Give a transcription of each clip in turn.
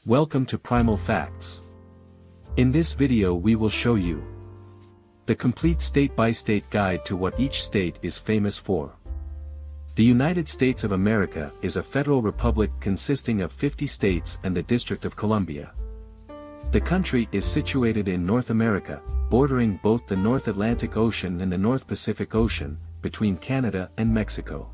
Welcome to Primal Facts. In this video we will show you the complete state-by-state guide to what each state is famous for. The United States of America is a federal republic consisting of 50 states and the District of Columbia. The country is situated in North America, bordering both the North Atlantic Ocean and the North Pacific Ocean, between Canada and Mexico.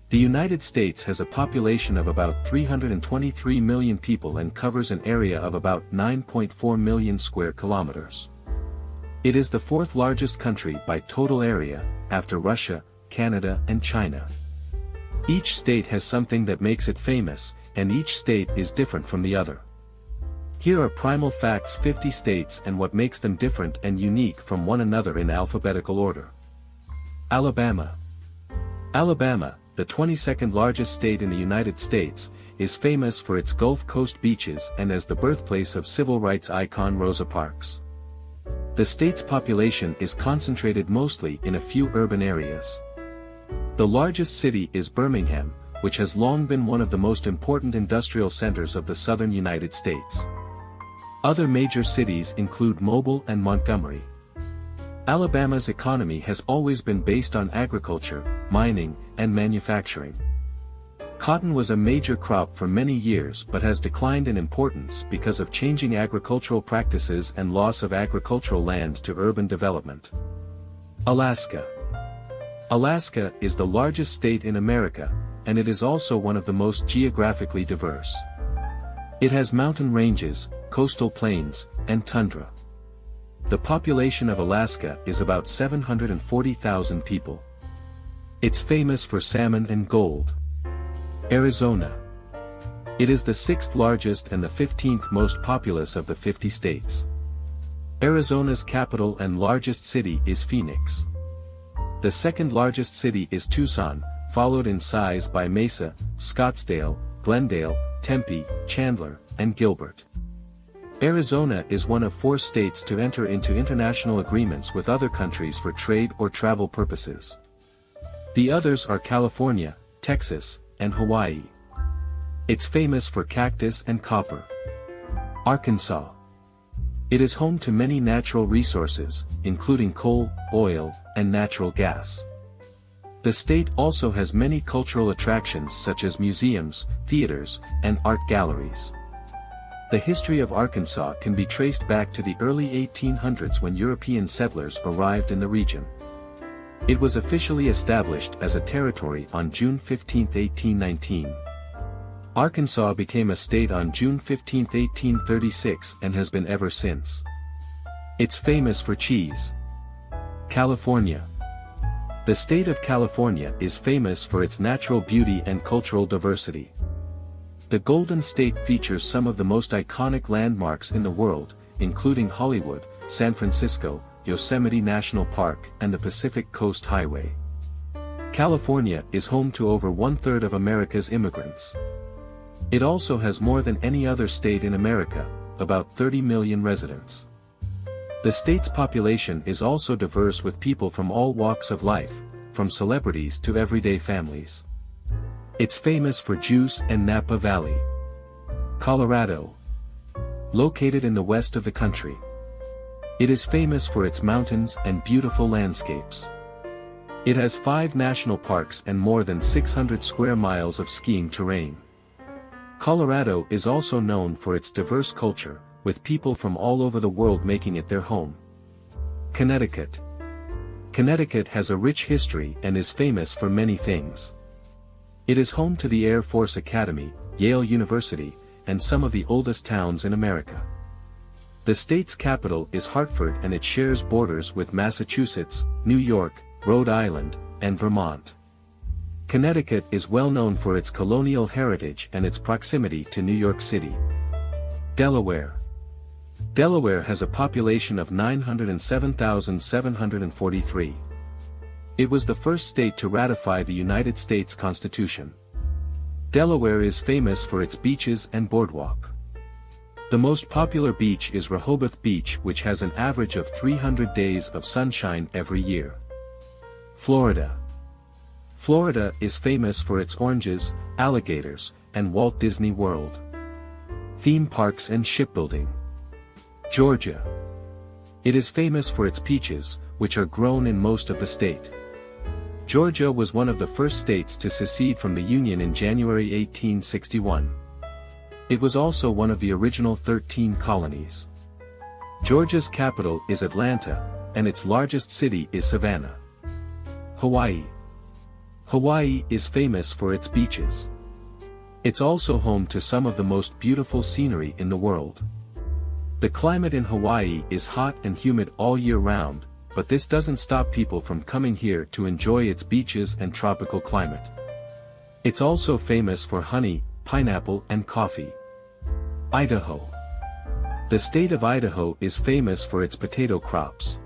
The United States has a population of about 323 million people and covers an area of about 9.4 million square kilometers. It is the fourth largest country by total area, after Russia, Canada and China. Each state has something that makes it famous, and each state is different from the other. Here are Primal Facts 50 states and what makes them different and unique from one another in alphabetical order. Alabama. Alabama, the 22nd largest state in the United States, is famous for its Gulf Coast beaches and as the birthplace of civil rights icon Rosa Parks. The state's population is concentrated mostly in a few urban areas. The largest city is Birmingham, which has long been one of the most important industrial centers of the southern United States. Other major cities include Mobile and Montgomery. Alabama's economy has always been based on agriculture, mining, and manufacturing. Cotton was a major crop for many years but has declined in importance because of changing agricultural practices and loss of agricultural land to urban development. Alaska. Alaska is the largest state in America, and it is also one of the most geographically diverse. It has mountain ranges, coastal plains, and tundra. The population of Alaska is about 740,000 people. It's famous for salmon and gold. Arizona. It is the 6th largest and the 15th most populous of the 50 states. Arizona's capital and largest city is Phoenix. The second largest city is Tucson, followed in size by Mesa, Scottsdale, Glendale, Tempe, Chandler, and Gilbert. Arizona is one of 4 states to enter into international agreements with other countries for trade or travel purposes. The others are California, Texas, and Hawaii. It's famous for cactus and copper. Arkansas. It is home to many natural resources, including coal, oil, and natural gas. The state also has many cultural attractions such as museums, theaters, and art galleries. The history of Arkansas can be traced back to the early 1800s when European settlers arrived in the region. It was officially established as a territory on June 15, 1819. Arkansas became a state on June 15, 1836 and has been ever since. It's famous for cheese. California. The state of California is famous for its natural beauty and cultural diversity. The Golden State features some of the most iconic landmarks in the world, including Hollywood, San Francisco, Yosemite National Park, and the Pacific Coast Highway. California is home to over 1/3 of America's immigrants. It also has more than any other state in America, about 30 million residents. The state's population is also diverse with people from all walks of life, from celebrities to everyday families. It's famous for juice and Napa Valley. Colorado. Located in the west of the country. It is famous for its mountains and beautiful landscapes. It has 5 national parks and more than 600 square miles of skiing terrain. Colorado is also known for its diverse culture, with people from all over the world making it their home. Connecticut. Connecticut has a rich history and is famous for many things. It is home to the Air Force Academy, Yale University, and some of the oldest towns in America. The state's capital is Hartford and it shares borders with Massachusetts, New York, Rhode Island, and Vermont. Connecticut is well known for its colonial heritage and its proximity to New York City. Delaware. Delaware has a population of 907,743. It was the first state to ratify the United States Constitution. Delaware is famous for its beaches and boardwalk. The most popular beach is Rehoboth Beach, which has an average of 300 days of sunshine every year. Florida. Florida is famous for its oranges, alligators, and Walt Disney World. Theme parks and shipbuilding. Georgia. It is famous for its peaches, which are grown in most of the state. Georgia was one of the first states to secede from the Union in January 1861. It was also one of the original 13 colonies. Georgia's capital is Atlanta, and its largest city is Savannah. Hawaii. Hawaii is famous for its beaches. It's also home to some of the most beautiful scenery in the world. The climate in Hawaii is hot and humid all year round, but this doesn't stop people from coming here to enjoy its beaches and tropical climate. It's also famous for honey, pineapple and coffee. Idaho. The state of Idaho is famous for its potato crops.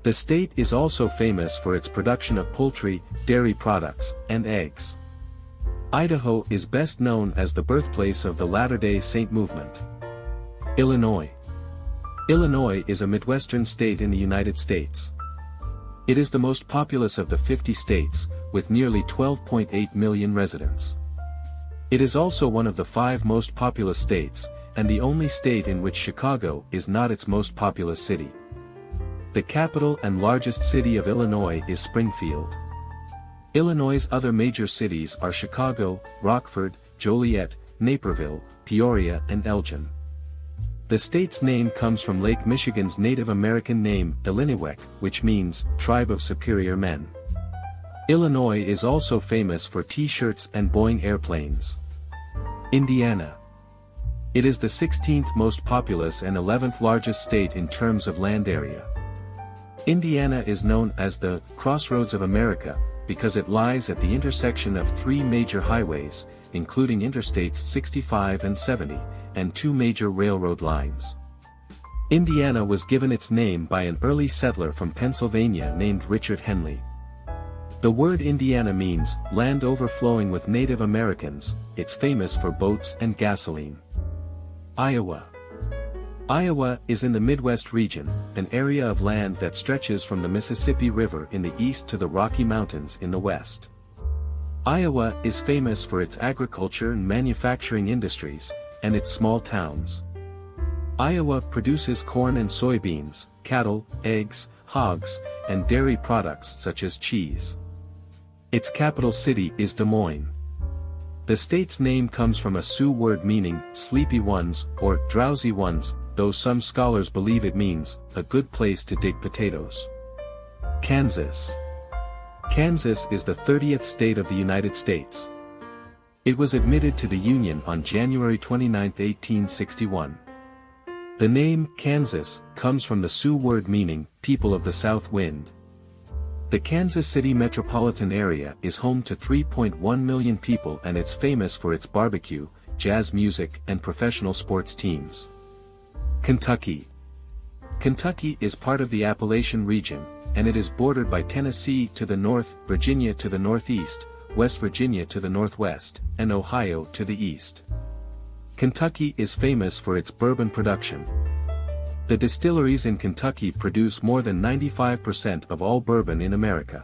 The state is also famous for its production of poultry, dairy products, and eggs. Idaho is best known as the birthplace of the Latter-day Saint movement. Illinois. Illinois is a Midwestern state in the United States. It is the most populous of the 50 states, with nearly 12.8 million residents. It is also one of the 5 most populous states, and the only state in which Chicago is not its most populous city. The capital and largest city of Illinois is Springfield. Illinois' other major cities are Chicago, Rockford, Joliet, Naperville, Peoria and Elgin. The state's name comes from Lake Michigan's Native American name, Illiniwek, which means, tribe of superior men. Illinois is also famous for T-shirts and Boeing airplanes. Indiana. It is the 16th most populous and 11th largest state in terms of land area. Indiana is known as the Crossroads of America, because it lies at the intersection of 3 major highways, including Interstates 65 and 70, and 2 major railroad lines. Indiana was given its name by an early settler from Pennsylvania named Richard Henley. The word Indiana means, land overflowing with Native Americans. It's famous for boats and gasoline. Iowa. Iowa is in the Midwest region, an area of land that stretches from the Mississippi River in the east to the Rocky Mountains in the west. Iowa is famous for its agriculture and manufacturing industries, and its small towns. Iowa produces corn and soybeans, cattle, eggs, hogs, and dairy products such as cheese. Its capital city is Des Moines. The state's name comes from a Sioux word meaning, sleepy ones, or drowsy ones, though some scholars believe it means, a good place to dig potatoes. Kansas. Kansas is the 30th state of the United States. It was admitted to the Union on January 29, 1861. The name, Kansas, comes from the Sioux word meaning, people of the south wind. The Kansas City metropolitan area is home to 3.1 million people and it's famous for its barbecue, jazz music and professional sports teams. Kentucky. Kentucky is part of the Appalachian region, and it is bordered by Tennessee to the north, Virginia to the northeast, West Virginia to the northwest, and Ohio to the east. Kentucky is famous for its bourbon production. The distilleries in Kentucky produce more than 95% of all bourbon in America.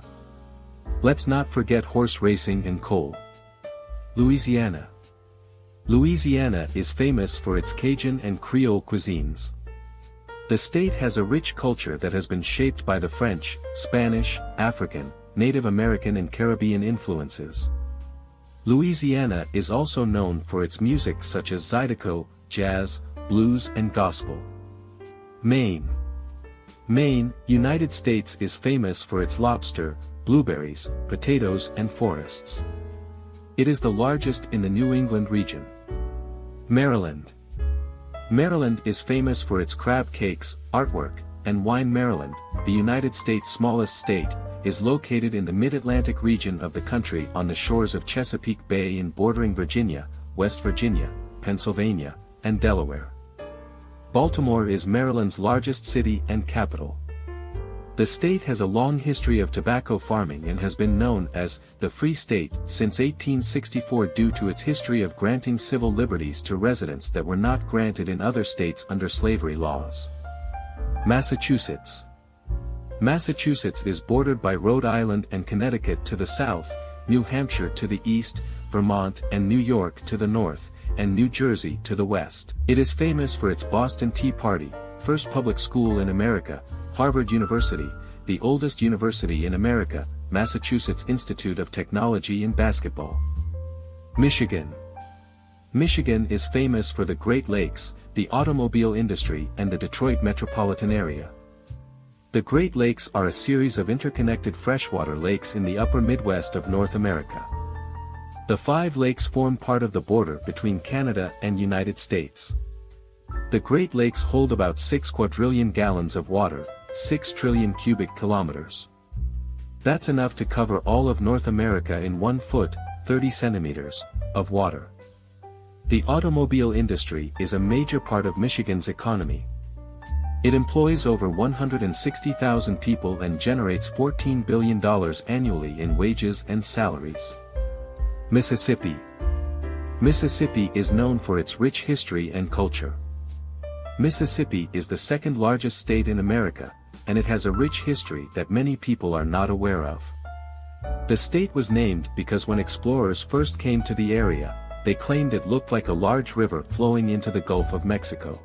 Let's not forget horse racing and coal. Louisiana. Louisiana is famous for its Cajun and Creole cuisines. The state has a rich culture that has been shaped by the French, Spanish, African, Native American and Caribbean influences. Louisiana is also known for its music such as Zydeco, jazz, blues and gospel. Maine. Maine, United States is famous for its lobster, blueberries, potatoes and forests. It is the largest in the New England region. Maryland. Maryland is famous for its crab cakes, artwork, and wine. Maryland, the United States' smallest state, is located in the mid-Atlantic region of the country on the shores of Chesapeake Bay and bordering Virginia, West Virginia, Pennsylvania, and Delaware. Baltimore is Maryland's largest city and capital. The state has a long history of tobacco farming and has been known as the Free State since 1864 due to its history of granting civil liberties to residents that were not granted in other states under slavery laws. Massachusetts. Massachusetts is bordered by Rhode Island and Connecticut to the south, New Hampshire to the east, Vermont and New York to the north, and New Jersey to the west. It is famous for its Boston Tea Party, first public school in America, Harvard University, the oldest university in America, Massachusetts Institute of Technology in basketball. Michigan. Michigan is famous for the Great Lakes, the automobile industry and the Detroit metropolitan area. The Great Lakes are a series of interconnected freshwater lakes in the upper Midwest of North America. The 5 lakes form part of the border between Canada and United States. The Great Lakes hold about 6 quadrillion gallons of water, 6 trillion cubic kilometers. That's enough to cover all of North America in 1 foot, 30 centimeters, of water. The automobile industry is a major part of Michigan's economy. It employs over 160,000 people and generates $14 billion annually in wages and salaries. Mississippi. Mississippi is known for its rich history and culture. Mississippi is the second largest state in America, and it has a rich history that many people are not aware of. The state was named because when explorers first came to the area, they claimed it looked like a large river flowing into the Gulf of Mexico.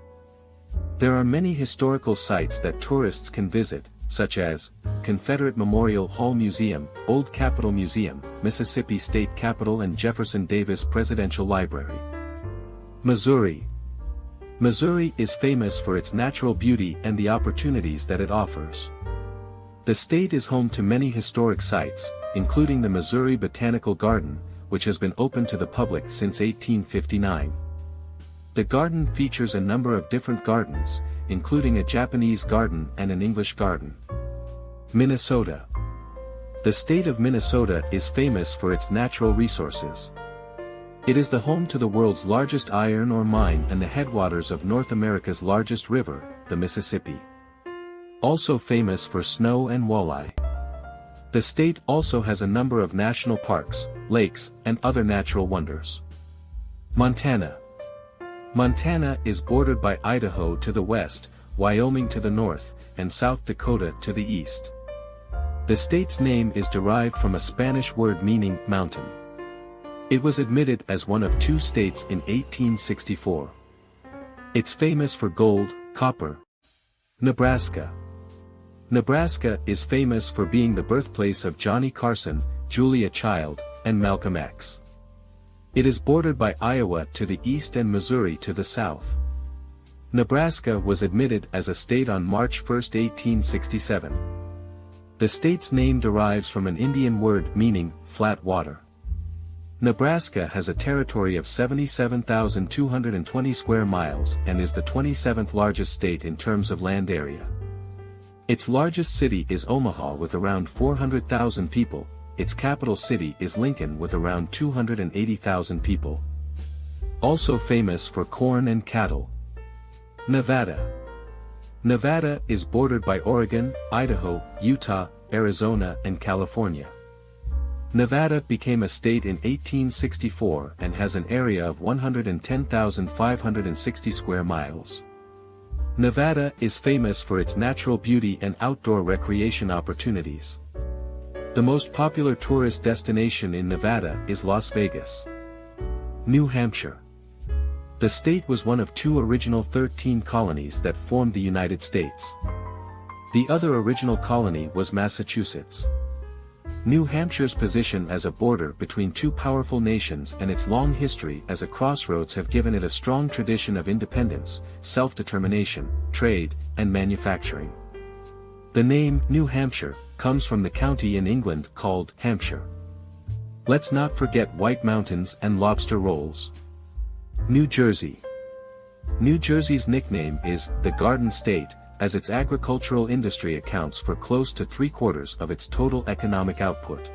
There are many historical sites that tourists can visit, such as Confederate Memorial Hall Museum, Old Capitol Museum, Mississippi State Capitol and Jefferson Davis Presidential Library. Missouri. Missouri is famous for its natural beauty and the opportunities that it offers. The state is home to many historic sites, including the Missouri Botanical Garden, which has been open to the public since 1859. The garden features a number of different gardens, including a Japanese garden and an English garden. Minnesota. The state of Minnesota is famous for its natural resources. It is the home to the world's largest iron ore mine and the headwaters of North America's largest river, the Mississippi. Also famous for snow and walleye. The state also has a number of national parks, lakes, and other natural wonders. Montana. Montana is bordered by Idaho to the west, Wyoming to the north, and South Dakota to the east. The state's name is derived from a Spanish word meaning mountain. It was admitted as one of 2 states in 1864. It's famous for gold, copper. Nebraska. Nebraska is famous for being the birthplace of Johnny Carson, Julia Child, and Malcolm X. It is bordered by Iowa to the east and Missouri to the south. Nebraska was admitted as a state on March 1, 1867. The state's name derives from an Indian word meaning flat water. Nebraska has a territory of 77,220 square miles and is the 27th largest state in terms of land area. Its largest city is Omaha with around 400,000 people. Its capital city is Lincoln with around 280,000 people. Also famous for corn and cattle. Nevada. Nevada is bordered by Oregon, Idaho, Utah, Arizona and California. Nevada became a state in 1864 and has an area of 110,560 square miles. Nevada is famous for its natural beauty and outdoor recreation opportunities. The most popular tourist destination in Nevada is Las Vegas. New Hampshire. The state was one of 2 original 13 colonies that formed the United States. The other original colony was Massachusetts. New Hampshire's position as a border between 2 powerful nations and its long history as a crossroads have given it a strong tradition of independence, self-determination, trade, and manufacturing. The name New Hampshire comes from the county in England called Hampshire. Let's not forget White Mountains and lobster rolls. New Jersey. New Jersey's nickname is the Garden State, as its agricultural industry accounts for close to 3/4 of its total economic output.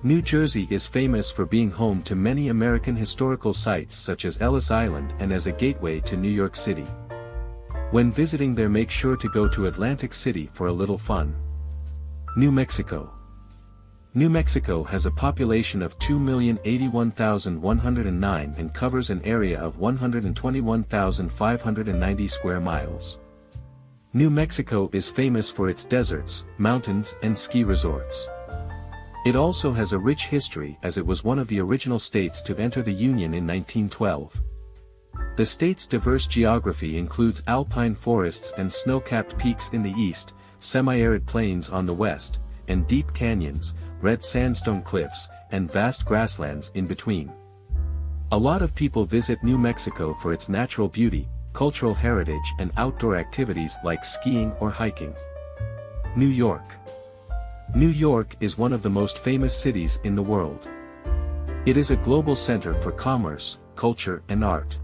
New Jersey is famous for being home to many American historical sites such as Ellis Island and as a gateway to New York City. When visiting there, make sure to go to Atlantic City for a little fun. New Mexico. New Mexico has a population of 2,081,109 and covers an area of 121,590 square miles. New Mexico is famous for its deserts, mountains, and ski resorts. It also has a rich history as it was one of the original states to enter the Union in 1912. The state's diverse geography includes alpine forests and snow-capped peaks in the east, semi-arid plains on the west, and deep canyons, red sandstone cliffs, and vast grasslands in between. A lot of people visit New Mexico for its natural beauty, cultural heritage and outdoor activities like skiing or hiking. New York. New York is one of the most famous cities in the world. It is a global center for commerce, culture and art.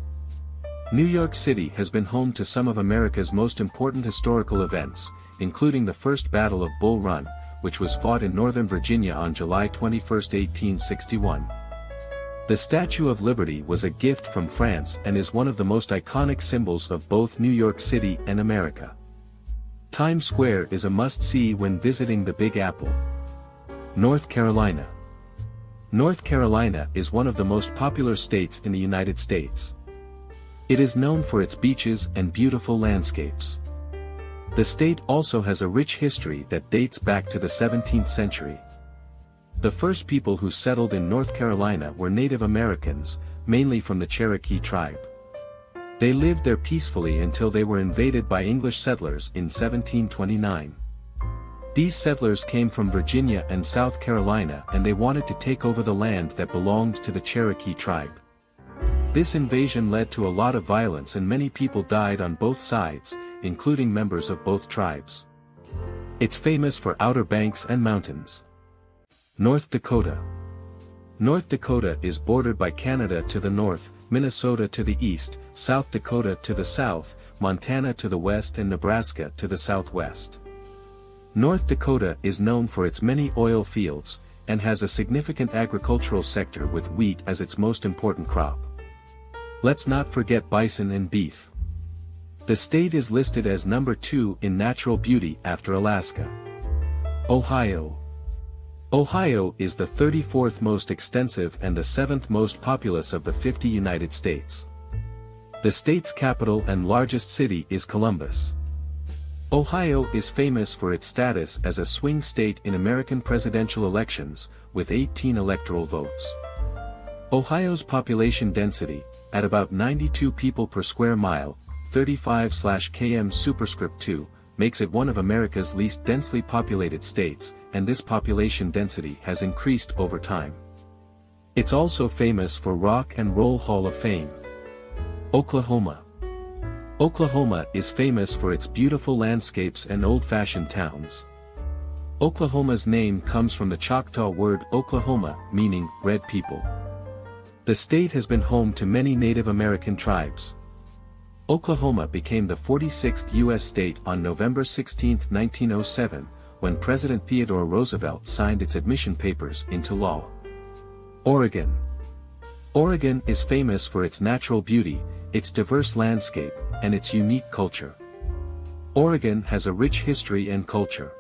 New York City has been home to some of America's most important historical events, including the First Battle of Bull Run, which was fought in Northern Virginia on July 21, 1861. The Statue of Liberty was a gift from France and is one of the most iconic symbols of both New York City and America. Times Square is a must-see when visiting the Big Apple. North Carolina. North Carolina is one of the most popular states in the United States. It is known for its beaches and beautiful landscapes. The state also has a rich history that dates back to the 17th century. The first people who settled in North Carolina were Native Americans, mainly from the Cherokee tribe. They lived there peacefully until they were invaded by English settlers in 1729. These settlers came from Virginia and South Carolina and they wanted to take over the land that belonged to the Cherokee tribe. This invasion led to a lot of violence and many people died on both sides, including members of both tribes. It's famous for Outer Banks and mountains. North Dakota. North Dakota is bordered by Canada to the north, Minnesota to the east, South Dakota to the south, Montana to the west and Nebraska to the southwest. North Dakota is known for its many oil fields, and has a significant agricultural sector with wheat as its most important crop. Let's not forget bison and beef. The state is listed as number 2 in natural beauty after Alaska. Ohio. Ohio is the 34th most extensive and the 7th most populous of the 50 United States. The state's capital and largest city is Columbus. Ohio is famous for its status as a swing state in American presidential elections, with 18 electoral votes. Ohio's population density, at about 92 people per square mile, 35/km superscript 2, makes it one of America's least densely populated states, and this population density has increased over time. It's also famous for Rock and Roll Hall of Fame. Oklahoma. Oklahoma is famous for its beautiful landscapes and old-fashioned towns. Oklahoma's name comes from the Choctaw word Oklahoma, meaning red people. The state has been home to many Native American tribes. Oklahoma became the 46th U.S. state on November 16, 1907, when President Theodore Roosevelt signed its admission papers into law. Oregon. Oregon is famous for its natural beauty, its diverse landscape, and its unique culture. Oregon has a rich history and culture.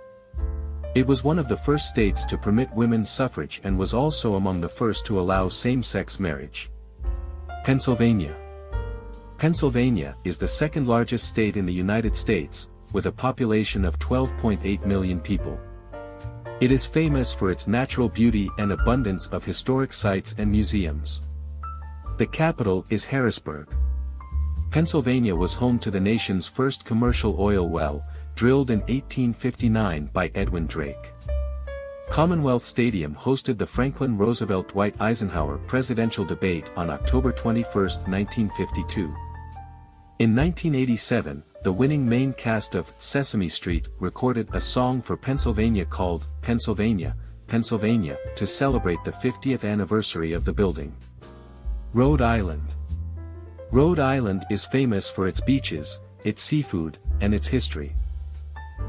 It was one of the first states to permit women's suffrage and was also among the first to allow same-sex marriage. Pennsylvania. Pennsylvania is the second largest state in the United States, with a population of 12.8 million people. It is famous for its natural beauty and abundance of historic sites and museums. The capital is Harrisburg. Pennsylvania was home to the nation's first commercial oil well, drilled in 1859 by Edwin Drake. Commonwealth Stadium hosted the Franklin Roosevelt-Dwight Eisenhower presidential debate on October 21, 1952. In 1987, the winning Maine cast of Sesame Street recorded a song for Pennsylvania called Pennsylvania, Pennsylvania, to celebrate the 50th anniversary of the building. Rhode Island. Rhode Island is famous for its beaches, its seafood, and its history.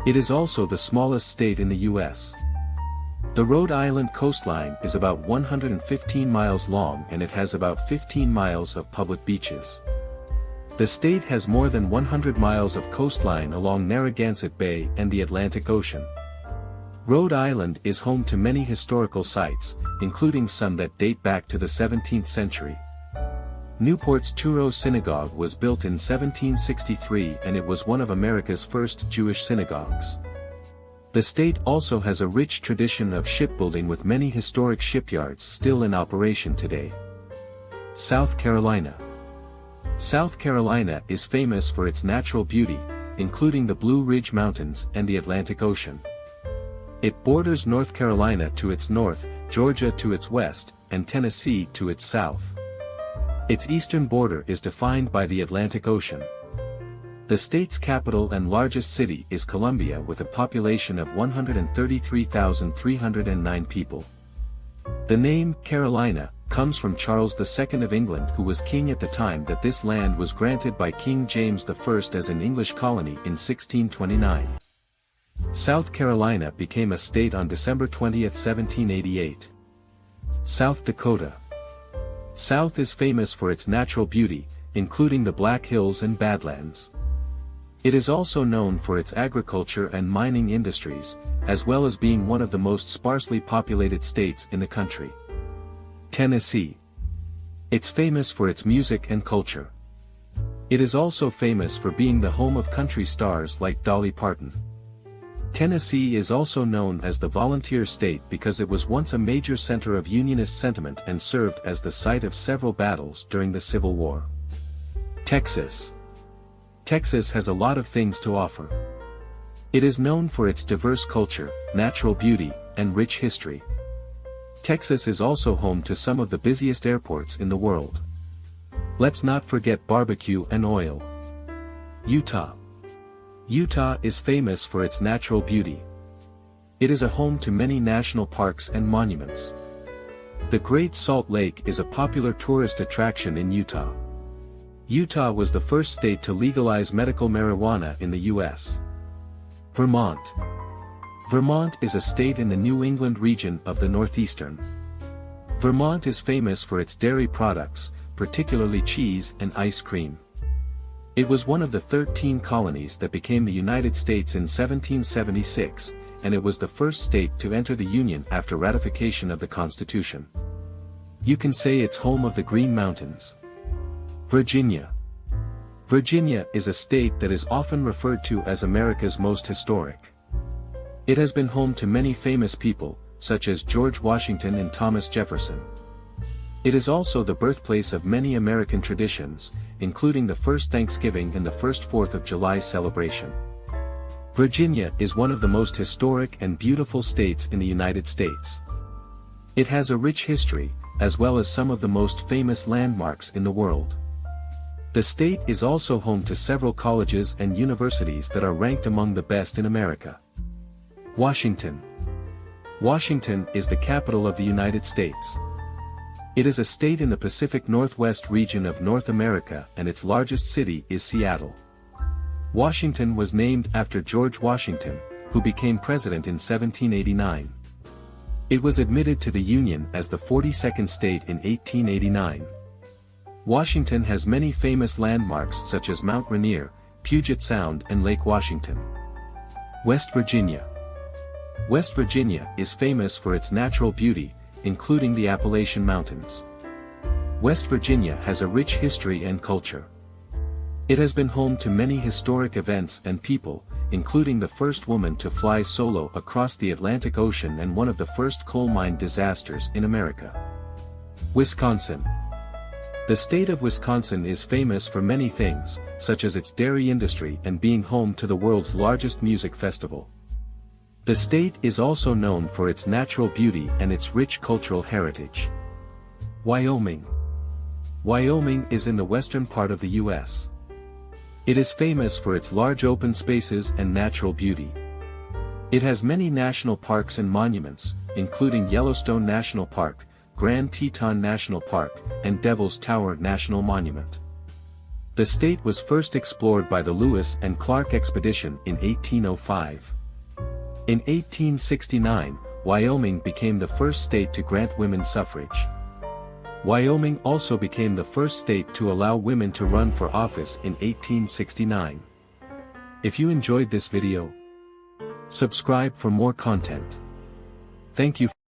It is also the smallest state in the U.S. The Rhode Island coastline is about 115 miles long and it has about 15 miles of public beaches. The state has more than 100 miles of coastline along Narragansett Bay and the Atlantic Ocean. Rhode Island is home to many historical sites, including some that date back to the 17th century. Newport's Truro Synagogue was built in 1763 and it was one of America's first Jewish synagogues. The state also has a rich tradition of shipbuilding with many historic shipyards still in operation today. South Carolina. South Carolina is famous for its natural beauty, including the Blue Ridge Mountains and the Atlantic Ocean. It borders North Carolina to its north, Georgia to its west, and Tennessee to its south. Its eastern border is defined by the Atlantic Ocean. The state's capital and largest city is Columbia with a population of 133,309 people. The name Carolina comes from Charles II of England, who was king at the time that this land was granted by King James I as an English colony in 1629. South Carolina became a state on December 20, 1788. South Dakota. South is famous for its natural beauty, including the Black Hills and Badlands. It is also known for its agriculture and mining industries, as well as being one of the most sparsely populated states in the country. Tennessee. It's famous for its music and culture. It is also famous for being the home of country stars like Dolly Parton. Tennessee is also known as the Volunteer State because it was once a major center of Unionist sentiment and served as the site of several battles during the Civil War. Texas. Texas has a lot of things to offer. It is known for its diverse culture, natural beauty, and rich history. Texas is also home to some of the busiest airports in the world. Let's not forget barbecue and oil. Utah. Utah is famous for its natural beauty. It is a home to many national parks and monuments. The Great Salt Lake is a popular tourist attraction in Utah. Utah was the first state to legalize medical marijuana in the U.S. Vermont. Vermont is a state in the New England region of the Northeastern. Vermont is famous for its dairy products, particularly cheese and ice cream. It was one of the 13 colonies that became the United States in 1776, and it was the first state to enter the Union after ratification of the Constitution. You can say it's home of the Green Mountains. Virginia. Virginia is a state that is often referred to as America's most historic. It has been home to many famous people, such as George Washington and Thomas Jefferson. It is also the birthplace of many American traditions, including the first Thanksgiving and the first 4th of July celebration. Virginia is one of the most historic and beautiful states in the United States. It has a rich history, as well as some of the most famous landmarks in the world. The state is also home to several colleges and universities that are ranked among the best in America. Washington. Washington is the capital of the United States. It is a state in the Pacific Northwest region of North America, and its largest city is Seattle. Washington was named after George Washington, who became president in 1789. It was admitted to the Union as the 42nd state in 1889. Washington has many famous landmarks such as Mount Rainier, Puget Sound and Lake Washington. West Virginia. West Virginia is famous for its natural beauty, including the Appalachian Mountains. West Virginia has a rich history and culture. It has been home to many historic events and people, including the first woman to fly solo across the Atlantic Ocean and one of the first coal mine disasters in America. Wisconsin. The state of Wisconsin is famous for many things, such as its dairy industry and being home to the world's largest music festival. The state is also known for its natural beauty and its rich cultural heritage. Wyoming. Wyoming is in the western part of the U.S. It is famous for its large open spaces and natural beauty. It has many national parks and monuments, including Yellowstone National Park, Grand Teton National Park, and Devil's Tower National Monument. The state was first explored by the Lewis and Clark expedition in 1805. In 1869, Wyoming became the first state to grant women suffrage. Wyoming also became the first state to allow women to run for office in 1869. If you enjoyed this video, subscribe for more content. Thank you.